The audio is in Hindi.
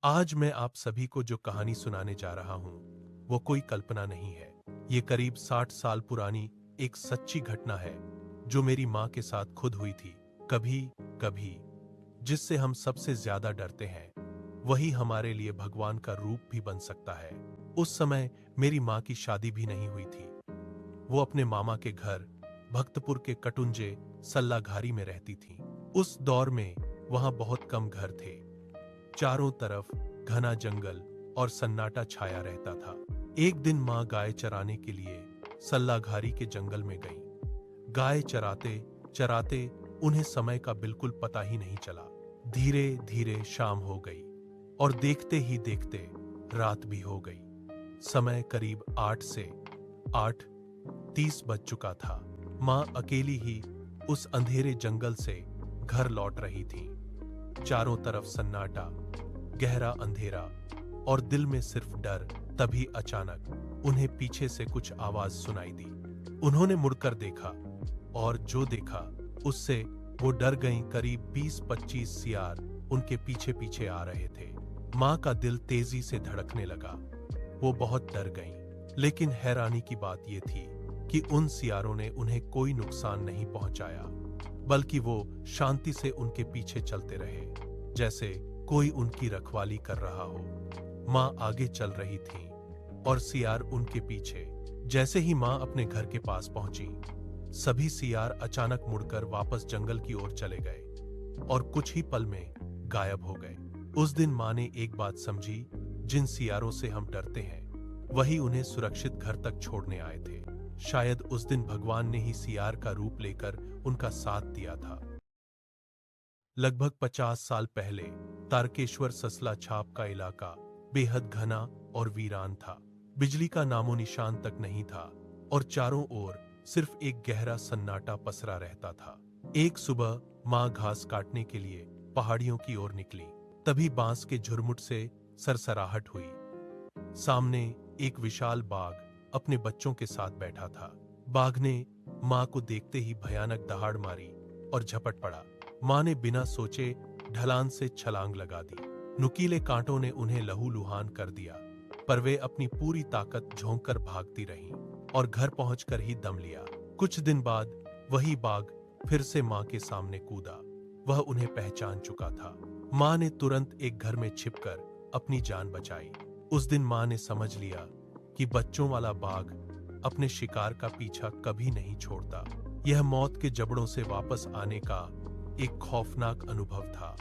आज मैं आप सभी को जो कहानी सुनाने जा रहा हूं, वो कोई कल्पना नहीं है। ये करीब 60 साल पुरानी एक सच्ची घटना है, जो मेरी माँ के साथ खुद हुई थी। कभी कभी जिससे हम सबसे ज्यादा डरते हैं, वही हमारे लिए भगवान का रूप भी बन सकता है। उस समय मेरी माँ की शादी भी नहीं हुई थी। वो अपने मामा के घर भक्तपुर के कटुंजे सल्लाघारी में रहती थी। उस दौर में वहां बहुत कम घर थे। चारों तरफ घना जंगल और सन्नाटा छाया रहता था। एक दिन माँ गाय चराने के लिए सल्लाघारी के जंगल में गई। गाय चराते चराते उन्हें समय का बिल्कुल पता ही नहीं चला। धीरे धीरे शाम हो गई और देखते ही देखते रात भी हो गई। समय करीब 8 से 8:30 बज चुका था। माँ अकेली ही उस अंधेरे जंगल से घर लौट रही थी। चारों तरफ सन्नाटा, गहरा अंधेरा और दिल में सिर्फ डर। तभी अचानक उन्हें पीछे से कुछ आवाज सुनाई दी। उन्होंने मुड़कर देखा और जो देखा उससे वो डर गईं। करीब 20-25 सियार उनके पीछे पीछे आ रहे थे। माँ का दिल तेजी से धड़कने लगा। वो बहुत डर गईं, लेकिन हैरानी की बात ये थी कि उन सियारों ने उन्हें कोई नुकसान नहीं पहुंचाया, बल्कि वो शांति से उनके पीछे चलते रहे, जैसे कोई उनकी रखवाली कर रहा हो। माँ आगे चल रही थी और सियार उनके पीछे। जैसे ही माँ अपने घर के पास पहुंची, सभी सियार अचानक मुड़कर वापस जंगल की ओर चले गए और कुछ ही पल में गायब हो गए। उस दिन माँ ने एक बात समझी, जिन सियारों से हम डरते हैं, वही उन्हें सुरक्षित घर तक छोड़ने आए थे। शायद उस दिन भगवान ने ही सियार का रूप लेकर उनका साथ दिया था। लगभग 50 साल पहले तारकेश्वर ससला छाप का इलाका बेहद घना और वीरान था। बिजली का नामो निशान तक नहीं था और चारों ओर सिर्फ एक गहरा सन्नाटा पसरा रहता था। एक सुबह माँ घास काटने के लिए पहाड़ियों की ओर निकली। तभी बांस के झुरमुट से सरसराहट हुई। सामने एक विशाल बाघ अपने बच्चों के साथ बैठा था। बाघ ने माँ को देखते ही भयानक दहाड़ मारी और झपट पड़ा। माँ ने बिना सोचे ढलान से छलांग लगा दी। नुकीले कांटों ने उन्हें लहूलुहान कर दिया, पर वे अपनी पूरी ताकत झोंककर भागती रहीं और घर पहुंचकर ही दम लिया। कुछ दिन बाद वही बाघ फिर से माँ के सामने कूदा। वह उन्हें पहचान चुका था। माँ ने तुरंत एक घर में छिपकर अपनी जान बचाई। उस दिन माँ ने समझ लिया कि बच्चों वाला बाघ अपने शिकार का पीछा कभी नहीं छोड़ता। यह मौत के जबड़ों से वापस आने का एक खौफनाक अनुभव था।